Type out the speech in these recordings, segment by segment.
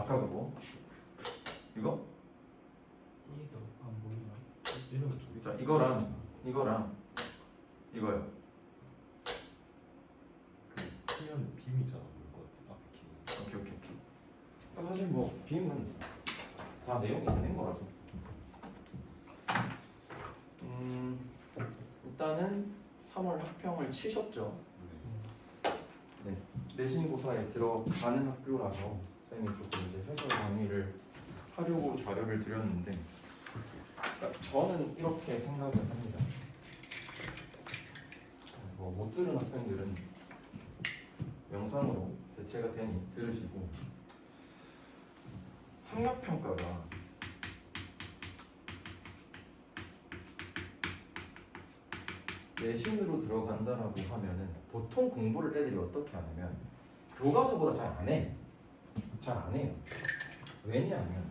아까 그거 이거 이게 더 안 보이나? 이런 쪽이 자 이거랑 이거요. 그 크면 빔이잖아 보일 것 같아. 앞에 빔. 오케이. 사실 뭐 빔은 다 내용이 있는 거라서. 일단은 3월 학평을 치셨죠. 네. 내신고사에 들어가는 학교라서 쌤이 조금 이제 해설 강의를 하려고 자료를 드렸는데, 그러니까 저는 이렇게 생각을 합니다. 뭐 못 들은 학생들은 영상으로 대체가 되니 들으시고, 학력평가가 내신으로 들어간다라고 하면은 보통 공부를 애들이 어떻게 하냐면 교과서보다 잘 안 해. 잘 안 해요. 왜냐하면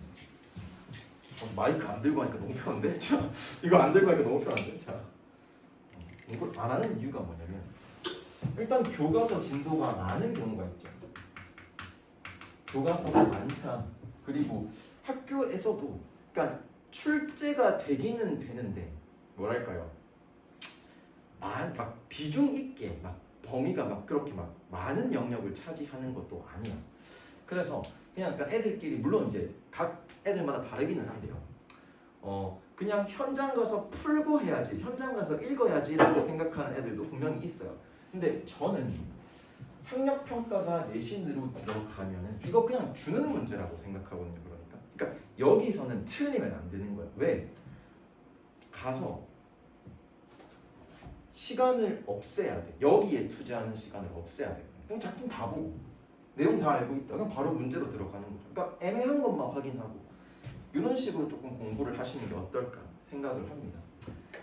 마이크 안 들고 하니까 너무 편한데? 자, 이거 안 들고 하니까 너무 편한데? 자, 공부를 안 하는 이유가 뭐냐면 일단 교과서 진도가 많은 경우가 있죠. 교과서가 많다. 그리고 학교에서도 그러니까 출제가 되기는 되는데 뭐랄까요? 막 비중 있게 막 범위가 막 그렇게 막 많은 영역을 차지하는 것도 아니야. 그래서 그냥 약간 애들끼리 물론 이제 각 애들마다 다르기는 한데요. 그냥 현장 가서 풀고 해야지, 현장 가서 읽어야지라고 생각하는 애들도 분명히 있어요. 근데 저는 학력 평가가 내신으로 들어가면은 이거 그냥 주는 문제라고 생각하거든요. 그러니까 여기서는 틀리면 안 되는 거야. 왜? 가서 시간을 없애야 돼. 여기에 투자하는 시간을 없애야 돼. 그냥 작품 다 보고 내용 다 알고 있다. 그냥 바로 문제로 들어가는 거죠. 그러니까 애매한 것만 확인하고 이런 식으로 조금 공부를 하시는 게 어떨까 생각을 합니다.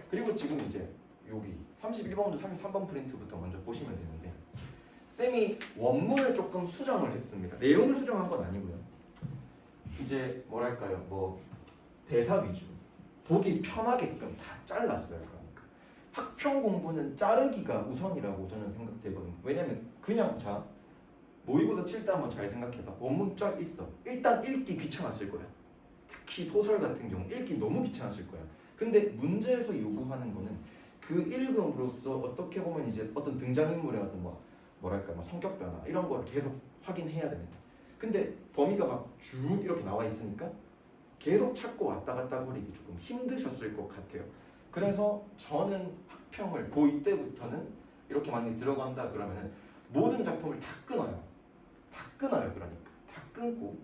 그리고 지금 이제 여기 31번부터 33번 프린트부터 먼저 보시면 되는데 쌤이 원문을 조금 수정을 했습니다. 내용을 수정한 건 아니고요. 이제 뭐랄까요, 뭐 대사 위주 보기 편하게끔 다 잘랐어요. 그러니까 학평 공부는 자르기가 우선이라고 저는 생각되거든요. 왜냐면 그냥 자 모의고사 칠 때 한번 잘 생각해봐. 원문 쫙 있어. 일단 읽기 귀찮았을 거야. 특히 소설 같은 경우 읽기 너무 귀찮았을 거야. 근데 문제에서 요구하는 거는 그 읽음으로써 어떻게 보면 이제 어떤 등장인물의 어떤 뭐랄까 성격 변화 이런 걸 계속 확인해야 되는데, 근데 범위가 막 쭉 이렇게 나와 있으니까 계속 찾고 왔다 갔다 거리기 조금 힘드셨을 것 같아요. 그래서 저는 학평을 고2 때부터는 이렇게 만약에 들어간다 그러면은 모든 작품을 다 끊어요. 그러니까 다 끊고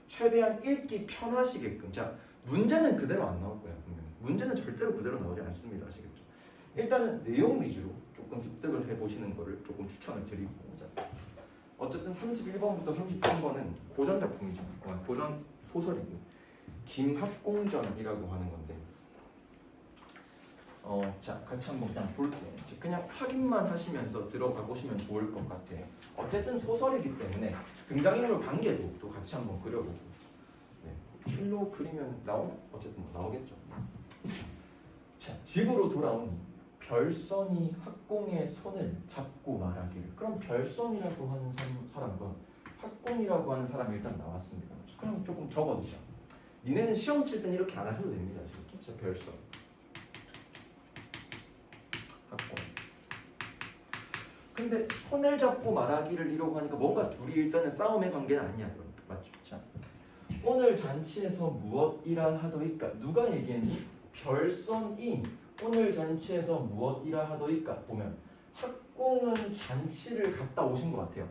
최대한 읽기 편하시게끔. 자, 문제는 그대로 안 나올 거야. 분명히. 문제는 절대로 그대로 나오지 않습니다. 아시겠죠? 일단은 내용 위주로 조금 습득을 해보시는 거를 조금 추천을 드리고, 자, 어쨌든 31번부터 33번은 고전 작품이죠. 고전 소설이고 김학공전이라고 하는 건데, 자, 같이 한번 그냥 볼게요. 그냥 확인만 하시면서 들어가 보시면 좋을 것 같아요. 어쨌든 소설이기 때문에 등장인물 관계도 또 같이 한번 그려보고, 필로 그리면 어쨌든 뭐 나오겠죠. 자, 집으로 돌아오니 별선이 학공의 손을 잡고 말하기를. 그럼 별선이라고 하는 사람과 학공이라고 하는 사람이 일단 나왔습니다. 그럼 조금 적어두자. 니네는 시험 칠 때는 이렇게 안 하셔도 됩니다. 자, 별선 학공. 근데 손을 잡고 말하기를 이러고 하니까 뭔가 둘이 일단은 싸움의 관계는 아니야. 그러니까 맞죠? 자, 오늘 잔치에서 무엇이라 하더이까? 누가 얘기했니? 별선이 오늘 잔치에서 무엇이라 하더이까? 보면 학공은 잔치를 갔다 오신 것 같아요.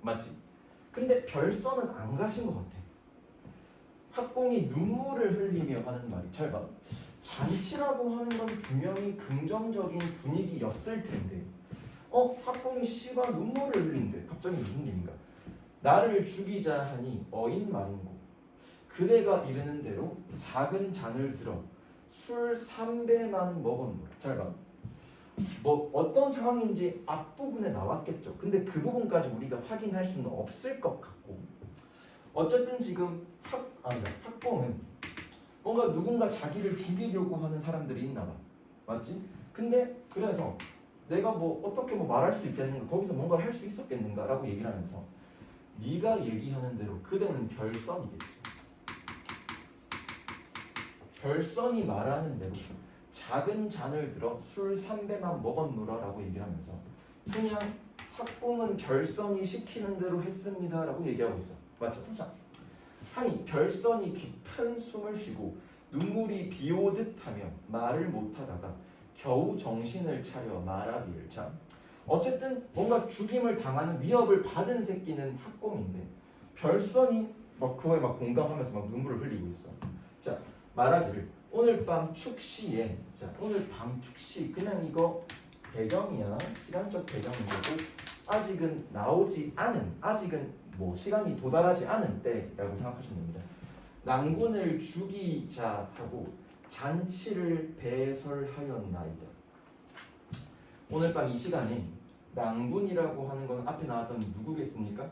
맞지? 근데 별선은 안 가신 것 같아. 학공이 눈물을 흘리며 하는 말이, 잘 봐. 잔치라고 하는 건 분명히 긍정적인 분위기였을 텐데 학공이 씨가 눈물을 흘린대. 갑자기 무슨 일인가? 나를 죽이자 하니 어인 말인고 그대가 이르는 대로 작은 잔을 들어 술 3배만 먹었노라. 잘 봐. 뭐 어떤 상황인지 앞부분에 나왔겠죠. 근데 그 부분까지 우리가 확인할 수는 없을 것 같고, 어쨌든 지금 학공은 뭔가 누군가 자기를 죽이려고 하는 사람들이 있나 봐. 맞지? 근데 그래서 내가 뭐 어떻게 말할 수 있겠는가, 거기서 뭔가를 할 수 있었겠는가 라고 얘기를 하면서 네가 얘기하는 대로 그대는 별선이겠지. 별선이 말하는 대로 작은 잔을 들어 술 3배만 먹었노라라고 얘기를 하면서 그냥 학공은 별선이 시키는 대로 했습니다라고 얘기하고 있어. 맞죠? 자, 하니 별선이 깊은 숨을 쉬고 눈물이 비오듯 하며 말을 못하다가 겨우 정신을 차려 말하기를. 자, 어쨌든 뭔가 죽임을 당하는 위협을 받은 새끼는 학공인데 별선이 막 그거에 막 공감하면서 막 눈물을 흘리고 있어. 자, 말하기를 오늘 밤 축시에, 자 오늘 밤 축시 그냥 이거 배경이야, 시간적 배경인 거고 아직은 나오지 않은, 아직은 뭐 시간이 도달하지 않은 때라고 생각하시면 됩니다. 낭군을 죽이자 하고 잔치를 배설하였나이다. 오늘 밤 이 시간에 낭군이라고 하는 건 앞에 나왔던 누구겠습니까?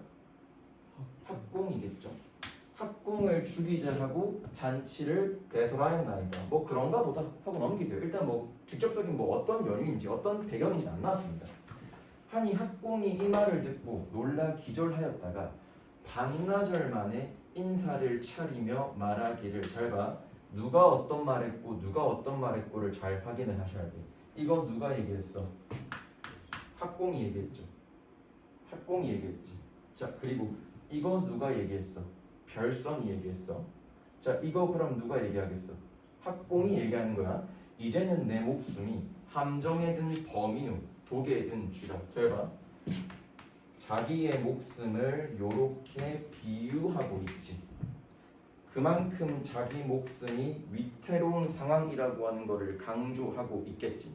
학공이겠죠. 학공을 죽이자 하고 잔치를 배설하였나이다. 뭐 그런가 보다 하고 넘기세요. 일단 뭐 직접적인 뭐 어떤 연유인지 어떤 배경인지 안 나왔습니다. 하니 학공이 이 말을 듣고 놀라 기절하였다가 반나절 만에 인사를 차리며 말하기를. 잘 봐. 누가 어떤 말했고 누가 어떤 말했고를 잘 확인을 하셔야 돼. 이거 누가 얘기했어? 학공이 얘기했죠. 학공이 얘기했지. 자, 그리고 이거 누가 얘기했어? 별선이 얘기했어. 자, 이거 그럼 누가 얘기하겠어? 학공이 얘기하는 거야. 이제는 내 목숨이 함정에 든 범이요 독에 든 쥐라. 잘 봐. 자기의 목숨을 요렇게 비유하고 있지. 그만큼 자기 목숨이 위태로운 상황이라고 하는 것을 강조하고 있겠지.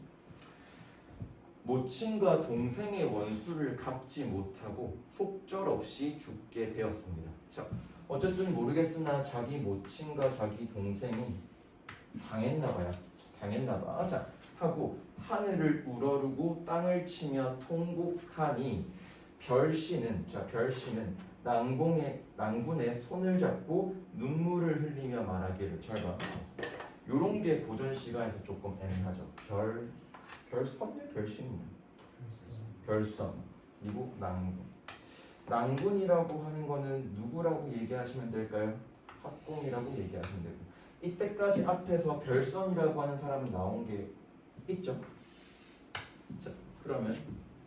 모친과 동생의 원수를 갚지 못하고 속절없이 죽게 되었습니다. 자, 어쨌든 모르겠으나 자기 모친과 자기 동생이 당했나봐요. 당했나봐. 자, 하고 하늘을 우러르고 땅을 치며 통곡하니 별씨는, 자 별씨는 낭군의 손을 잡고 눈물을 흘리며 말하기를. 잘 봐. 요런 게 고전 시가에서 조금 애매하죠. 별선의 별씨는 별선 그리고 낭군. 낭군이라고 하는 거는 누구라고 얘기하시면 될까요? 학공이라고 얘기하시면 되고, 이때까지 앞에서 별선이라고 하는 사람은 나온 게 있죠. 자, 그러면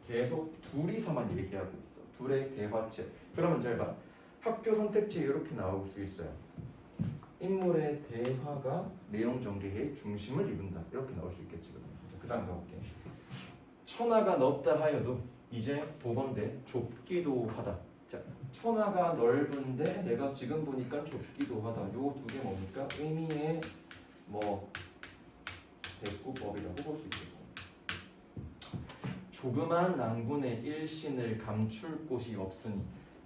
계속 둘이서만 얘기하고 있어. 둘의 대화체. 그러면 잘 봐. 학교 선택지에 이렇게 나올 수 있어요. 인물의 대화가 내용 전개의 중심을 이룬다. 이렇게 나올 수 있겠지. 그 다음 가볼게. 천하가 넓다 하여도 이제 보건대 좁기도 하다. 자, 천하가 넓은데 내가 지금 보니까 좁기도 하다. 요 두 개 뭡니까? 의미의 뭐 대꾸법이라고 볼 수 있겠고. 조그만 낭군의 일신을 감출 곳이 없으니,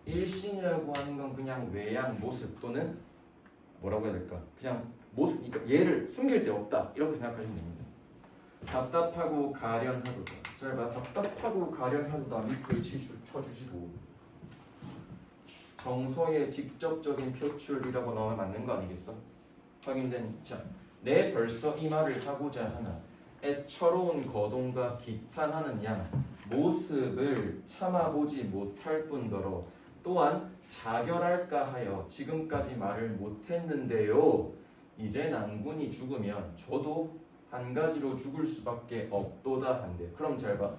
일신이라고 하는 건 그냥 외양 모습 또는 뭐라고 해야 될까? 그냥 모습, 그러니까 얘를 숨길 데 없다 이렇게 생각하시면 됩니다. 답답하고 가련하도다. 잘 봐. 답답하고 가련하도다 밑줄 쳐주시고, 정서의 직접적인 표출이라고 나오면 맞는 거 아니겠어? 확인되니? 자, 내 벌써 이 말을 하고자 하나 애처로운 거동과 기탄하는 양 모습을 참아보지 못할 뿐더러 또한 자결할까 하여 지금까지 말을 못했는데요. 이제 낭군이 죽으면 저도 한 가지로 죽을 수밖에 없도다 한데. 그럼 잘 봐.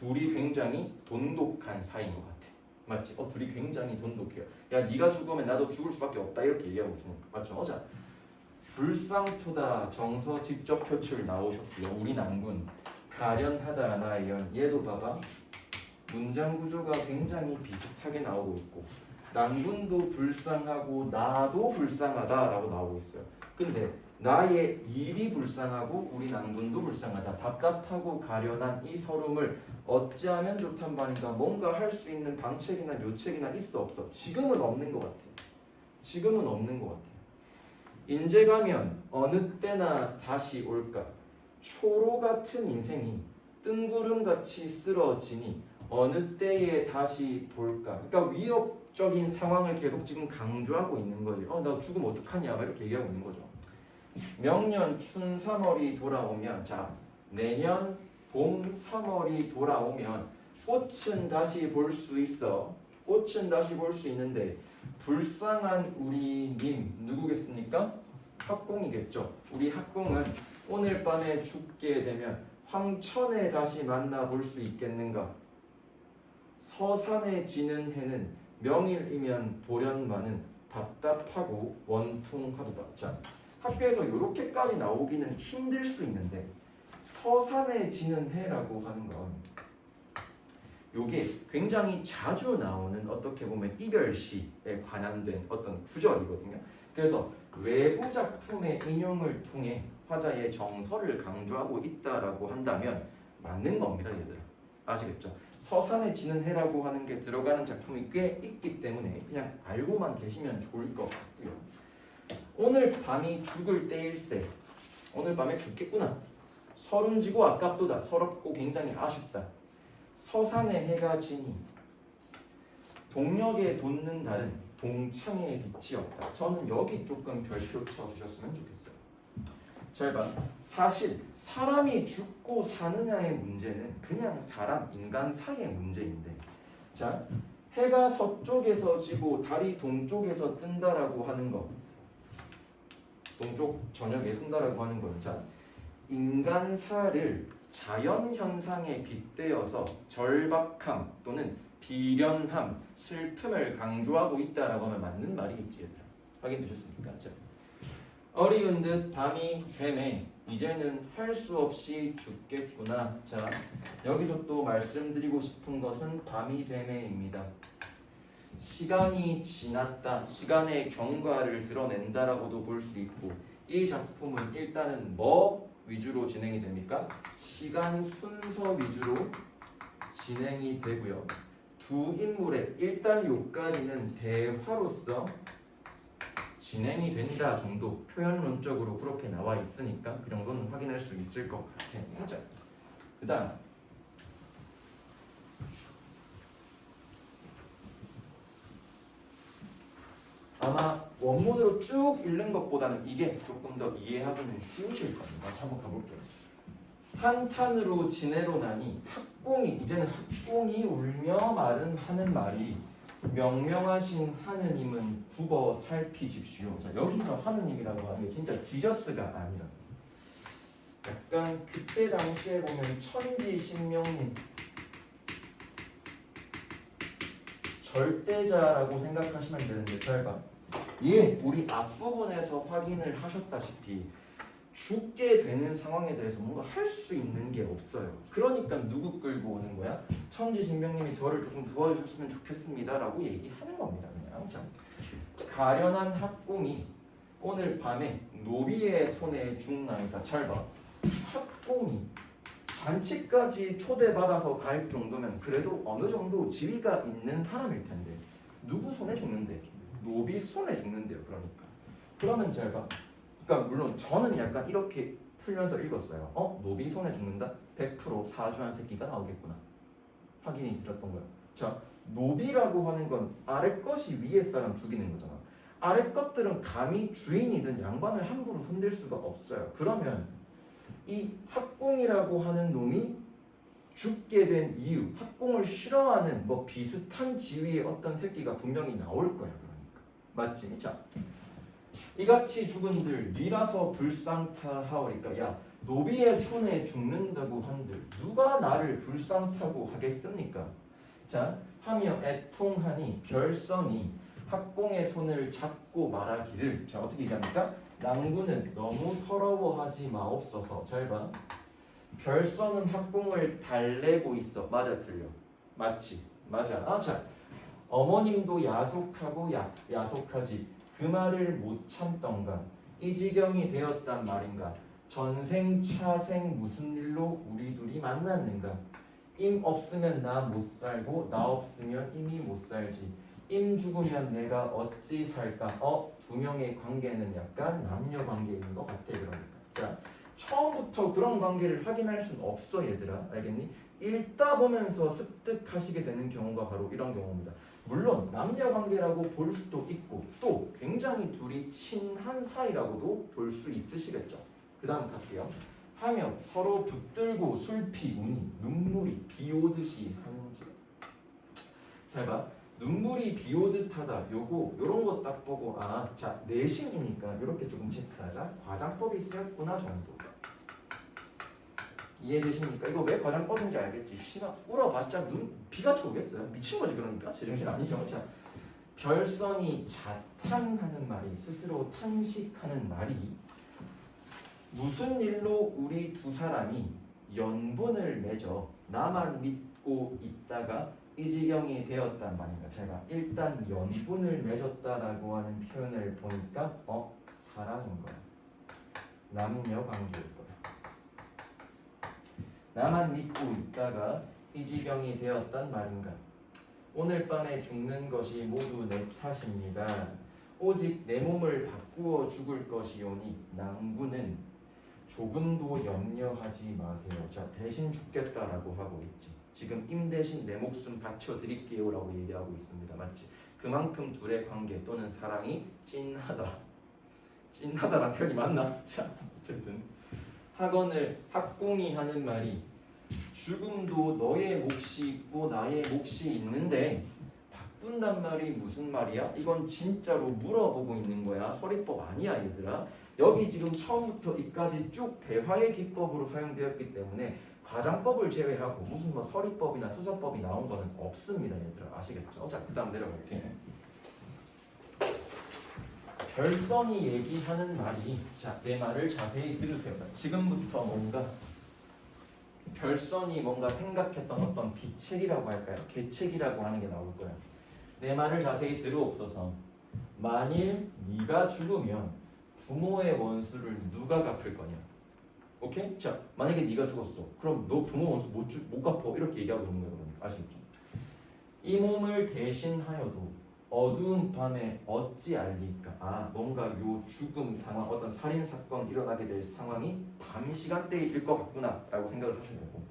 둘이 굉장히 돈독한 사이인 것 같아. 맞지? 둘이 굉장히 돈독해요. 야, 네가 죽으면 나도 죽을 수밖에 없다 이렇게 얘기하고 있으니까. 맞죠? 자, 불상토다 정서 직접 표출 나오셨고요. 우리 낭군 가련하다 나연. 얘도 봐봐. 문장 구조가 굉장히 비슷하게 나오고 있고, 낭군도 불쌍하고 나도 불쌍하다라고 나오고 있어요. 근데 나의 일이 불쌍하고 우리 낭군도 불쌍하다. 답답하고 가련한 이 서름을 어찌하면 좋단 말인가. 뭔가 할 수 있는 방책이나 묘책이나 있어 없어? 지금은 없는 것 같아. 지금은 없는 것 같아. 인제 가면 어느 때나 다시 올까. 초로 같은 인생이 뜬구름같이 쓰러지니 어느 때에 다시 볼까. 그러니까 위협적인 상황을 계속 지금 강조하고 있는 거지. 나 죽으면 어떡하냐 이렇게 얘기하고 있는 거죠. 명년 춘 3월이 돌아오면, 자 내년 봄 3월이 돌아오면 꽃은 다시 볼 수 있어. 꽃은 다시 볼 수 있는데 불쌍한 우리 님 누구겠습니까? 학공이겠죠. 우리 학공은 오늘 밤에 죽게 되면 황천에 다시 만나볼 수 있겠는가? 서산에 지는 해는 명일이면 돌연만은 답답하고 원통하도다. 자, 학교에서 이렇게까지 나오기는 힘들 수 있는데 서산에 지는 해라고 하는 건 요게 굉장히 자주 나오는 어떻게 보면 이별시에 관한된 어떤 구절이거든요. 그래서 외부 작품의 인용을 통해 화자의 정서를 강조하고 있다라고 한다면 맞는 겁니다, 얘들아. 아시겠죠? 서산에 지는 해라고 하는 게 들어가는 작품이 꽤 있기 때문에 그냥 알고만 계시면 좋을 것 같고요. 오늘 밤이 죽을 때일세. 오늘 밤에 죽겠구나. 서름지고 아깝도다. 서럽고 굉장히 아쉽다. 서산에 해가 지니 동력에 돋는 달은 동창에 빛이 없다. 저는 여기 조금 별표 쳐주셨으면 좋겠어요. 잘 봐. 사실 사람이 죽고 사느냐의 문제는 그냥 사람, 인간 사이의 문제인데, 자, 해가 서쪽에서 지고 달이 동쪽에서 뜬다라고 하는 거, 동쪽 저녁에 뜬다라고 하는 건, 자, 인간사를 자연 현상에 빗대어서 절박함 또는 비련함, 슬픔을 강조하고 있다라고 하면 맞는 말이겠지, 얘들아. 확인되셨습니까? 자, 어리운 듯 밤이 되매 이제는 할 수 없이 죽겠구나. 자, 여기서 또 말씀드리고 싶은 것은 밤이 되매입니다. 시간이 지났다, 시간의 경과를 드러낸다라고도 볼 수 있고, 이 작품은 일단은 뭐 위주로 진행이 됩니까? 시간 순서 위주로 진행이 되고요. 두 인물의 일단 요까지는 대화로서 진행이 된다 정도, 표현론적으로 그렇게 나와 있으니까 그 정도는 확인할 수 있을 것 같아요. 자, 그 다음 아마 원문으로 쭉 읽는 것보다는 이게 조금 더 이해하기는 쉬우실 겁니다. 자, 한번 가볼게요. 한탄으로 지내로 나니 학공이, 이제는 학공이 울며 말은 하는 말이 명명하신 하느님은 굽어 살피십시오. 자, 여기서 하느님이라고 하는 게 진짜 지저스가 아니라 약간 그때 당시에 보면 천지신명님, 절대자라고 생각하시면 되는데, 잘 봐. 예, 우리 앞부분에서 확인을 하셨다시피 죽게 되는 상황에 대해서 뭔가 할 수 있는 게 없어요. 그러니까 누구 끌고 오는 거야? 천지신명님이 저를 조금 도와주셨으면 좋겠습니다라고 얘기하는 겁니다. 그냥 자, 가련한 학공이 오늘 밤에 노비의 손에 죽나이다. 잘 봐. 학공이 잔치까지 초대받아서 갈 정도면 그래도 어느 정도 지위가 있는 사람일 텐데 누구 손에 죽는데? 노비 손에 죽는데요. 그러면 잘 봐. 그러니까 물론 저는 약간 이렇게 풀면서 읽었어요. 노비 손에 죽는다? 100% 사주한 새끼가 나오겠구나. 확인이 들었던 거예요. 자, 노비라고 하는 건 아래 것이 위에 사람 죽이는 거잖아. 아래 것들은 감히 주인이든 양반을 함부로 손댈 수가 없어요. 그러면 이 학공이라고 하는 놈이 죽게 된 이유, 학공을 싫어하는 뭐 비슷한 지위의 어떤 새끼가 분명히 나올 거야. 그러니까 맞지? 자, 이같이 죽은들 니라서 불쌍타 하오리까. 야, 노비의 손에 죽는다고 한들 누가 나를 불쌍타고 하겠습니까? 자, 하며 애통하니 별선이 학공의 손을 잡고 말하기를. 자, 어떻게 얘기합니까? 낭구는 너무 서러워하지 마옵소서. 잘 봐. 별선은 학공을 달래고 있어. 맞아, 틀려? 맞지? 맞아. 아, 자, 어머님도 야속하고 야속하지. 그 말을 못 참던가. 이 지경이 되었단 말인가. 전생 차생 무슨 일로 우리 둘이 만났는가. 임 없으면 나 못 살고 나 없으면 임이 못 살지. 임 죽으면 내가 어찌 살까. 두 명의 관계는 약간 남녀 관계인 것 같아. 그러니까 자, 처음부터 그런 관계를 확인할 수는 없어, 얘들아. 알겠니? 읽다 보면서 습득하시게 되는 경우가 바로 이런 경우입니다. 물론 남녀 관계라고 볼 수도 있고 또 굉장히 둘이 친한 사이라고도 볼 수 있으시겠죠. 그 다음 갈게요. 하며 서로 붙들고 술피 우니 눈물이 비 오듯이 하는지. 잘 봐. 눈물이 비 오듯하다. 요런 거 딱 보고 자 내신이니까 이렇게 조금 체크하자. 과장법이 쓰였구나 정도. 이해되십니까? 이거 왜 과장법인지 알겠지? 씨나 울어봤자 비가 오겠어요. 미친 거지 그러니까. 제정신 아니죠. 자, 별선이 자탄하는 말이 스스로 탄식하는 말이 무슨 일로 우리 두 사람이 연분을 맺어 나만 믿고 있다가 이 지경이 되었단 말인가. 제가 일단 연분을 맺었다라고 하는 표현을 보니까 사랑인 거야. 남녀 관계일 거야. 나만 믿고 있다가 이 지경이 되었단 말인가. 오늘 밤에 죽는 것이 모두 내 탓입니다. 오직 내 몸을 바꾸어 죽을 것이오니 낭구는 조금도 염려하지 마세요. 자, 대신 죽겠다라고 하고 있지. 지금 임 대신 내 목숨 바쳐드릴게요라고 얘기하고 있습니다. 맞지? 그만큼 둘의 관계 또는 사랑이 찐하다. 찐하다란 표현이 맞나? 자, 어쨌든 학공이 하는 말이 죽음도 너의 몫이 있고 나의 몫이 있는데 바꾼단 말이 무슨 말이야? 이건 진짜로 물어보고 있는 거야. 서리법 아니야 얘들아. 여기 지금 처음부터 이까지 쭉 대화의 기법으로 사용되었기 때문에 과장법을 제외하고 무슨 뭐 서리법이나 수사법이 나온 거는 없습니다 얘들아. 아시겠죠? 자, 그 다음 내려갈게. 별선이 얘기하는 말이, 자, 내 말을 자세히 들으세요. 지금부터 뭔가 별선이 뭔가 생각했던 어떤 비책이라고 할까요? 계책이라고 하는 게 나올 거야. 내 말을 자세히 들어옵소서. 만일 네가 죽으면 부모의 원수를 누가 갚을 거냐? 오케이? 자, 만약에 네가 죽었어. 그럼 너 부모 원수 못 갚어. 이렇게 얘기하고 있는 거야. 그러니까. 아시겠죠? 이 몸을 대신하여도 어두운 밤에 어찌 알릴까? 뭔가 요 죽음 상황, 어떤 살인 사건 일어나게 될 상황이 밤 시간대일 것 같구나 라고 생각을 하시는 거고,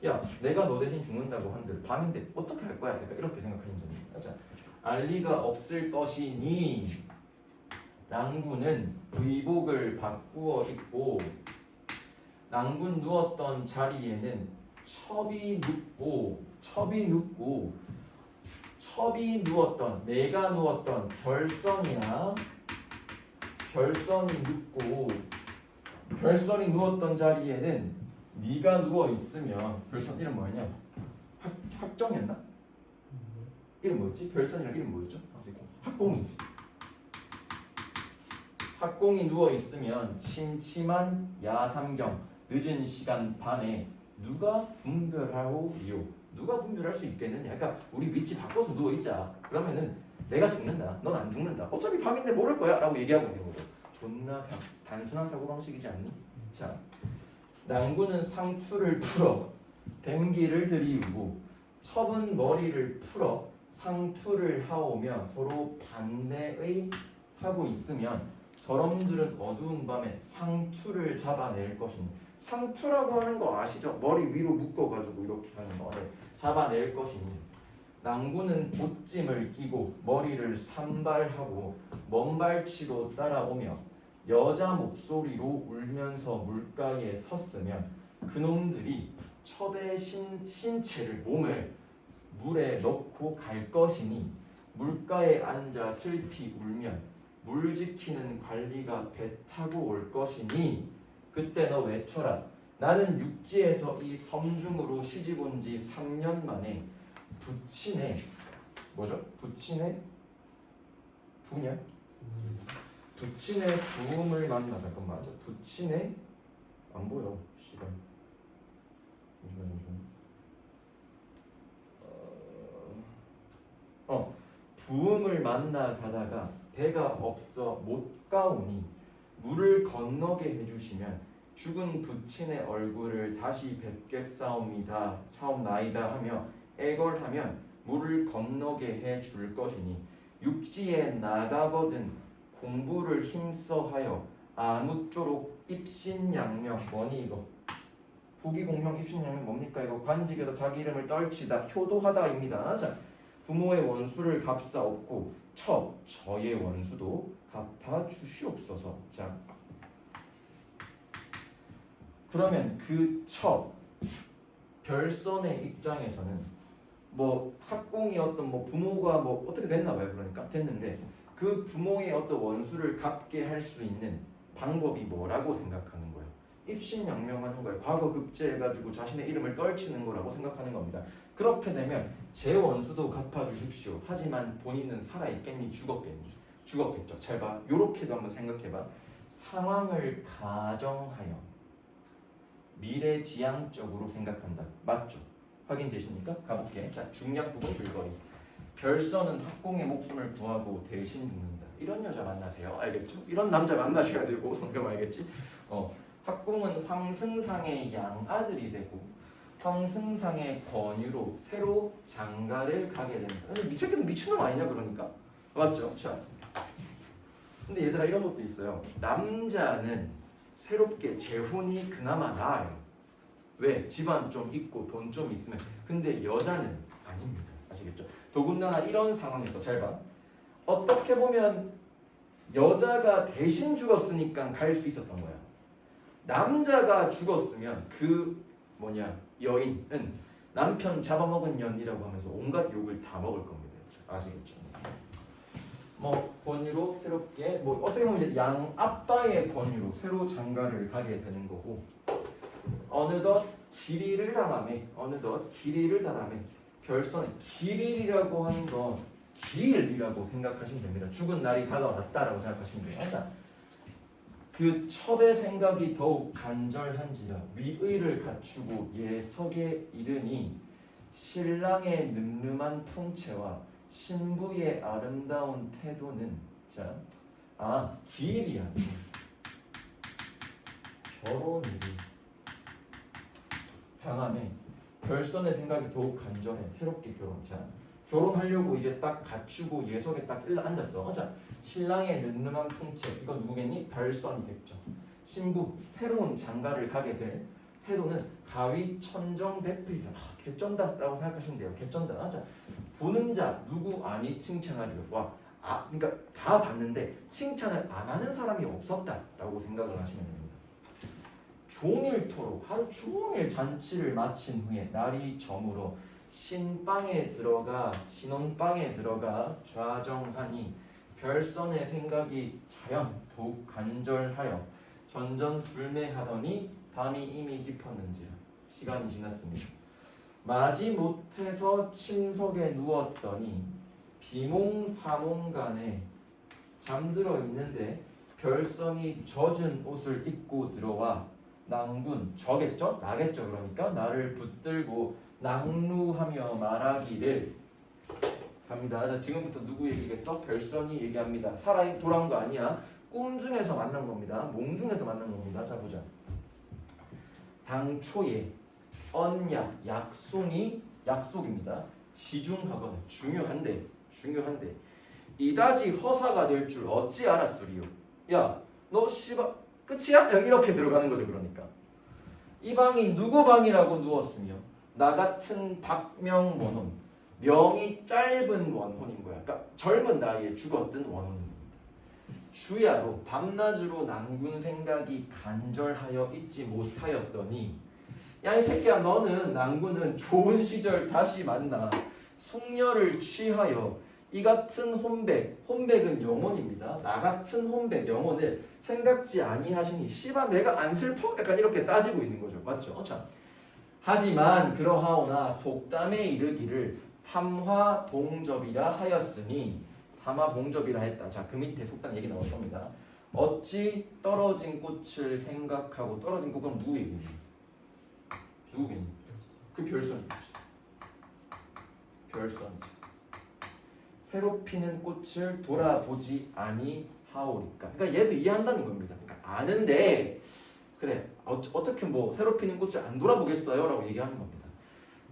야, 내가 너 대신 죽는다고 한들 밤인데 어떻게 할 거야? 그러니까 이렇게 생각하시는 겁니다. 자, 알 리가 없을 것이니 낭군은 의복을 바꾸어 입고 낭군 누웠던 자리에는 첩이 누웠던, 내가 누웠던 별선이 누웠던 자리에는 네가 누워 있으면, 별선 이름 뭐였냐? 학정이었나? 이름 뭐였지? 별선이랑 이름 뭐였죠? 학공이 누워 있으면 침침한 야삼경 늦은 시간 밤에 누가 분별하오리요? 누가 분별할 수 있겠느냐? 그러니까 우리 위치 바꿔서 누워 있자. 그러면은 내가 죽는다, 넌 안 죽는다. 어차피 밤인데 모를 거야라고 얘기하고 있는 거고. 존나 단순한 사고 방식이지 않니? 자, 낭구는 상투를 풀어 뱅기를 들이우고 첩은 머리를 풀어 상투를 하오며 서로 반대의 하고 있으면 저놈들은 어두운 밤에 상투를 잡아낼 것이니, 상투라고 하는 거 아시죠? 머리 위로 묶어가지고 이렇게 하는 거. 잡아낼 것이니 낭구는 옷짐을 끼고 머리를 산발하고 먼발치로 따라오며 여자 목소리로 울면서 물가에 섰으면 그놈들이 첩의 신체를 몸을 물에 넣고 갈 것이니 물가에 앉아 슬피 울면 물 지키는 관리가 배 타고 올 것이니 그때 너 외쳐라. 나는 육지에서 이 섬중으로 시집 온 지 3년 만에 부친의 부음을 만나. 잠깐만. 부친의 안 보여. 시간. 잠시만요. 부음을 만나 가다가 배가 없어 못 가오니 물을 건너게 해주시면 죽은 부친의 얼굴을 다시 뵙겠사옵니다 사옵나이다 하며 애걸하면 물을 건너게 해줄 것이니 육지에 나가거든 공부를 힘써하여 아무쪼록 입신양명. 뭐니 이거? 부기공명 입신양명 뭡니까 이거? 관직에서 자기 이름을 떨치다 효도하다입니다. 자, 부모의 원수를 갚사옵고 저의 원수도 갚아 주시옵소서. 자, 그러면 그 별선의 입장에서는 뭐 학공이 어떤 뭐 부모가 뭐 어떻게 됐나 봐요. 그러니까 됐는데 그 부모의 어떤 원수를 갚게 할 수 있는 방법이 뭐라고 생각하는 거예요? 입신양명하는 거예요. 과거 급제해가지고 자신의 이름을 떨치는 거라고 생각하는 겁니다. 그렇게 되면 제 원수도 갚아주십시오. 하지만 본인은 살아있겠니? 죽었겠니? 죽었겠죠. 잘 봐. 요렇게도 한번 생각해봐. 상황을 가정하여 미래지향적으로 생각한다. 맞죠? 확인되십니까? 가볼게. 자, 중략 부분 줄거리. 별서는 학공의 목숨을 구하고 대신 죽는다. 이런 여자 만나세요. 알겠죠? 이런 남자 만나셔야 되고 그럼 알겠지? 학공은 황승상의 양아들이 되고 황승상의 권유로 새로 장가를 가게 된다. 근데 이 새끼는 미친놈 아니냐 그러니까? 맞죠? 자, 근데 얘들아 이런 것도 있어요. 남자는 새롭게 재혼이 그나마 나아요. 왜? 집안 좀 있고 돈 좀 있으면. 근데 여자는 아닙니다. 아시겠죠? 더군다나 이런 상황에서 잘 봐. 어떻게 보면 여자가 대신 죽었으니까 갈 수 있었던 거야. 남자가 죽었으면 그 여인은 남편 잡아먹은 년이라고 하면서 온갖 욕을 다 먹을 겁니다. 아시겠죠? 뭐 권유로 새롭게 뭐 어떻게 보면 이제 양 아빠의 권유로 새로 장가를 가게 되는 거고 어느덧 길이를 달아매 별선의 길이라고 하는 건 길이라고 생각하시면 됩니다. 죽은 날이 다가왔다라고 생각하시면 돼요. 자, 그 첩의 생각이 더욱 간절한지라 위의를 갖추고 예석에 이르니 신랑의 늠름한 풍채와 신부의 아름다운 태도는 길이 아니고 결혼이 당함에 별선의 생각이 더욱 간절해. 새롭게 결혼하려고 이제 딱 갖추고 예석에 딱 일러 앉았어. 자, 신랑의 늠름한 풍채 이거 누구겠니? 별선이겠죠. 신부 새로운 장가를 가게 될 태도는 가위 천정백필이다. 개쩐다라고 생각하시면 돼요. 개쩐다. 자, 보는 자 누구 아니 칭찬하리요. 그러니까 다 봤는데 칭찬을 안 하는 사람이 없었다라고 생각을 하시면 됩니다. 종일토록 하루 종일 잔치를 마친 후에 날이 저물어 신방에 들어가 신혼방에 들어가 좌정하니 별선의 생각이 자연 더욱 간절하여 전전불매하더니 밤이 이미 깊었는지라 시간이 지났습니다. 마지 못해서 침석에 누웠더니 비몽사몽간에 잠들어 있는데 별선이 젖은 옷을 입고 들어와 낭군 저겠죠? 나겠죠. 그러니까 나를 붙들고 낭루하며 말하기를 갑니다. 자, 지금부터 누구 얘기겠어? 별선이 얘기합니다. 살아 돌아온 거 아니야. 꿈 중에서 만난 겁니다. 몸 중에서 만난 겁니다. 자 보자. 당초에 언약 약속입니다. 지중하거나 중요한데 이다지 허사가 될 줄 어찌 알았으리요. 야, 너 씨발 끝이야? 이렇게 들어가는 거죠. 그러니까 이 방이 누구 방이라고 누웠으며 나 같은 박명원혼 명이 짧은 원혼인 거야. 그러니까 젊은 나이에 죽었던 원혼인 겁니다. 주야로 밤낮으로 낭군 생각이 간절하여 있지 못하였더니 야 이 새끼야 너는 낭군은 좋은 시절 다시 만나 숙녀를 취하여 이 같은 혼백은 영혼입니다. 나 같은 혼백 영혼을 생각지 아니하시니 씨발 내가 안 슬퍼? 약간 이렇게 따지고 있는 거죠. 맞죠? 자, 하지만 그러하오나 속담에 이르기를 탐화봉접이라 하였으니 탐화봉접이라 했다. 자, 그 밑에 속담 얘기 나올 겁니다. 어찌 떨어진 꽃을 생각하고 떨어진 꽃은 누구 얘기니? 누구겠니? 그 별선이지. 새로 피는 꽃을 돌아보지 아니하오리까. 그러니까 얘도 이해한다는 겁니다. 그러니까 아는데 그래 어떻게 뭐 새로 피는 꽃을 안 돌아보겠어요? 라고 얘기하는 겁니다.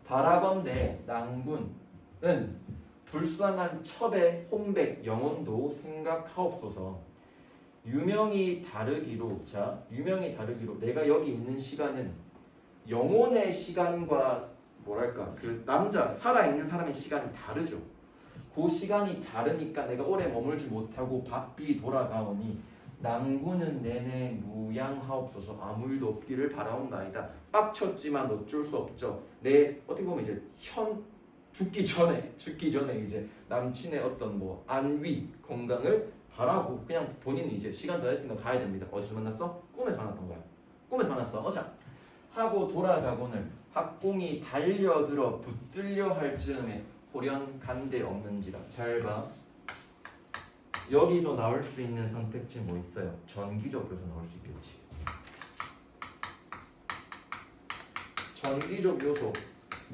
바라건대 낭군은 불쌍한 첩의 혼백 영혼도 생각하옵소서. 유명히 다르기로 내가 여기 있는 시간은 영혼의 시간과 그 남자 살아있는 사람의 시간이 다르죠. 그 시간이 다르니까 내가 오래 머물지 못하고 바삐 돌아가오니 낭군은 내내 무양하옵소서. 아무 일도 없기를 바라온나이다. 빡쳤지만 어쩔 수 없죠. 내 어떻게 보면 이제 죽기 전에 이제 남친의 어떤 뭐 안위 건강을 바라고 그냥 본인이 이제 시간 다 됐으니까 가야 됩니다. 어디서 만났어? 꿈에서 만났던 거야. 꿈에서 만났어. 자 하고 돌아가고는 학공이 달려들어 붙들려 할 즈음에 호련 간대 없는지라. 잘 봐. 여기서 나올 수 있는 선택지 뭐 있어요? 전기적 요소 나올 수 있겠지. 전기적 요소.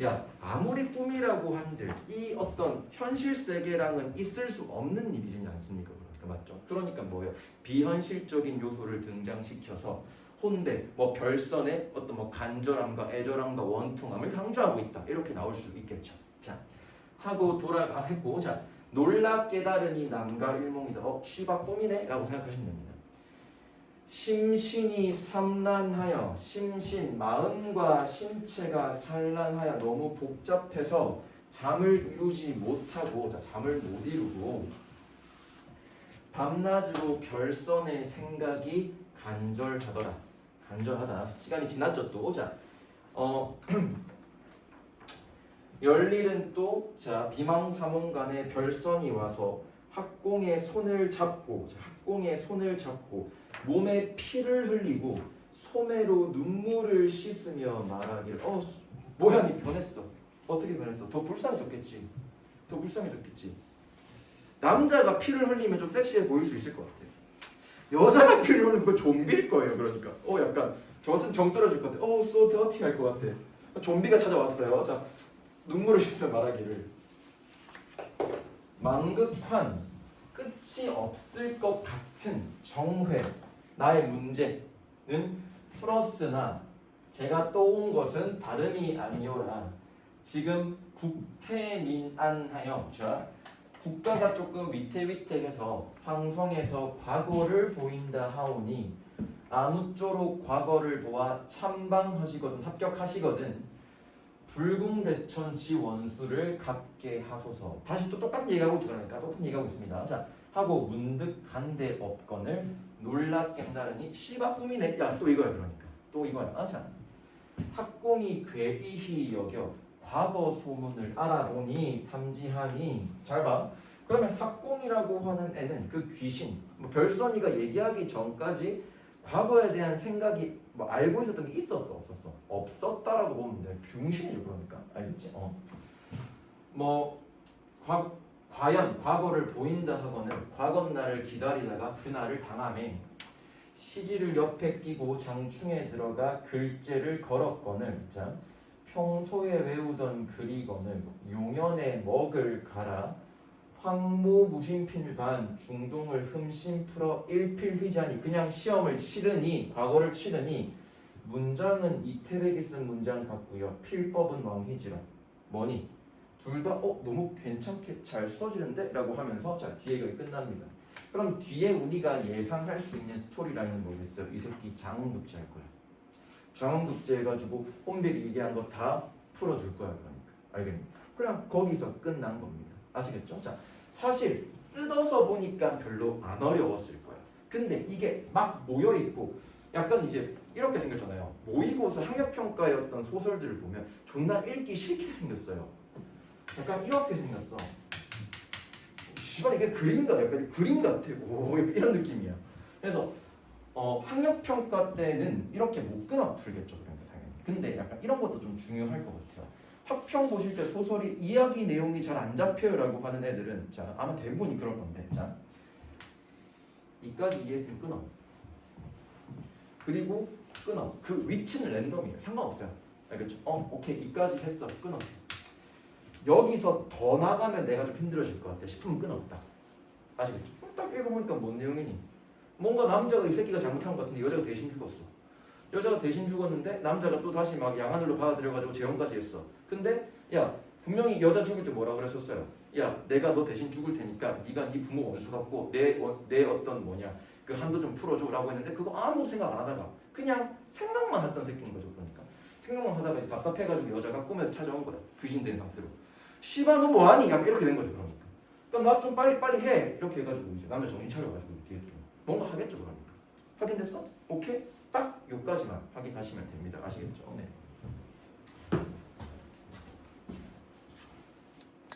야 아무리 꿈이라고 한들 이 어떤 현실 세계랑은 있을 수 없는 일이지 않습니까? 그러니까 맞죠? 그러니까 뭐예요? 비현실적인 요소를 등장시켜서 혼대, 뭐 별선의 어떤 뭐 간절함과 애절함과 원통함을 강조하고 있다. 이렇게 나올 수 있겠죠. 자 하고 돌아가 했고 자 놀라 깨달으니 남가 일몽이다. 씨발 꿈이네? 라고 생각하시면 됩니다. 심신이 산란하여 심신, 마음과 신체가 산란하여 너무 복잡해서 잠을 이루지 못하고 자 잠을 못 이루고 밤낮으로 별선의 생각이 간절하더라. 간절하다. 시간이 지났죠 또. 자 열일은 또 자 비망사몽간에 별선이 와서 학공의 손을 잡고 몸에 피를 흘리고 소매로 눈물을 씻으며 말하기를 뭐야 니 변했어. 어떻게 변했어? 더 불쌍해졌겠지. 남자가 피를 흘리면 좀 섹시해 보일 수 있을 것 같아. 여자가 피를 흘리면 그거 좀비일 거예요. 그러니까 약간 저 같은 정 떨어질 것 같아. so dirty 할 것 같아. 좀비가 찾아왔어요. 자 눈물을 씻으며 말하기를 망극한 끝이 없을 것 같은 정회 나의 문제는 풀었으나 제가 떠온 것은 다름이 아니오라. 지금 국태민안하여 자 국가가 조금 위태위태해서 황성에서 과거를 보인다 하오니 아무쪼록 과거를 보아 참방하시거든 합격하시거든 불궁대천 지원수를 갖게 하소서. 다시 또 똑같은 얘기하고 있으니까 똑같은 얘기하고 있습니다. 자 하고 문득 간대 업건을 놀랍 깨달으니 씨바 꿈이네. 야 또 이거야. 그러니까 또 이거야. 자 학공이 괴이히 여겨 과거 소문을 알아보니 탐지하니. 잘 봐. 그러면 학공이라고 하는 애는 그 귀신 뭐 별선이가 얘기하기 전까지 과거에 대한 생각이 뭐 알고 있었던 게 있었어 없었어? 없었다라고 보면 돼. 병신이죠. 그러니까 알겠지? 과연 과거를 보인다 하고는 과거 날을 기다리다가 그날을 당함에 시지를 옆에 끼고 장충에 들어가 글재를 걸었거늘 자 평소에 외우던 글이거늘 용연의 먹을 갈아 황모 무심필 반 중동을 흠심 풀어 일필휘자니. 그냥 시험을 치르니 과거를 치르니 문장은 이태백이 쓴 문장 같고요. 필법은 왕희지라. 뭐니? 둘 다 너무 괜찮게 잘 써지는데? 라고 하면서 자 뒤에 여기 끝납니다. 그럼 뒤에 우리가 예상할 수 있는 스토리라인은 뭐겠어요? 이 새끼 장훈급제 할 거야. 장훈급제 해가지고 혼백이 얘기한 거 다 풀어줄 거야. 그러니까 알겠니? 그냥 거기서 끝난 겁니다. 아시겠죠? 자 사실 뜯어서 보니까 별로 안 어려웠을 거야. 근데 이게 막 모여 있고 약간 이제 이렇게 생겼잖아요. 모의고사 학력평가의 어떤 소설들을 보면 존나 읽기 싫게 생겼어요. 약간 이렇게 생겼어. 씨발 이게 그림인가? 약간 그림 같아. 오 이런 느낌이야. 그래서 학력평가 때는 이렇게 못 끊어 풀겠죠. 그러니까 당연히. 근데 약간 이런 것도 좀 중요할 것 같아요. 학평 보실 때 소설이 이야기 내용이 잘 안 잡혀요라고 하는 애들은 자 아마 대부분이 그럴 건데 자 이까지 이해했으면 끊어. 그리고 끊어. 그 위치는 랜덤이에요. 상관없어요. 알겠죠? 오케이 이까지 했어. 끊었어. 여기서 더 나가면 내가 좀 힘들어질 것 같아 싶으면 끊었다. 아시겠죠? 딱 읽어보니까 뭔 내용이니? 뭔가 남자가 이 새끼가 잘못한 것 같은데 여자가 대신 죽었어. 여자가 대신 죽었는데 남자가 또 다시 막 양하늘로 받아들여가지고 재혼까지 했어. 근데 야 분명히 여자 죽을 때 뭐라 그랬었어요? 야 내가 너 대신 죽을 테니까 네가 네 부모 원수 갖고 내 어떤 그 한도 좀 풀어줘라고 했는데 그거 아무도 생각 안 하다가 그냥 생각만 했던 새끼인 거죠. 그러니까 생각만 하다가 이제 답답해가지고 여자가 꿈에서 찾아온 거야. 귀신된 상태로. 씨발 너 뭐하니? 약간 이렇게 된 거죠. 그러니까 나 좀 빨리 해 이렇게 해가지고 이제 남자 정신 차려가지고 뒤에 좀 뭔가 하겠죠. 그러니까 확인됐어? 오케이? 딱 요까지만 확인하시면 됩니다. 아시겠죠? 네.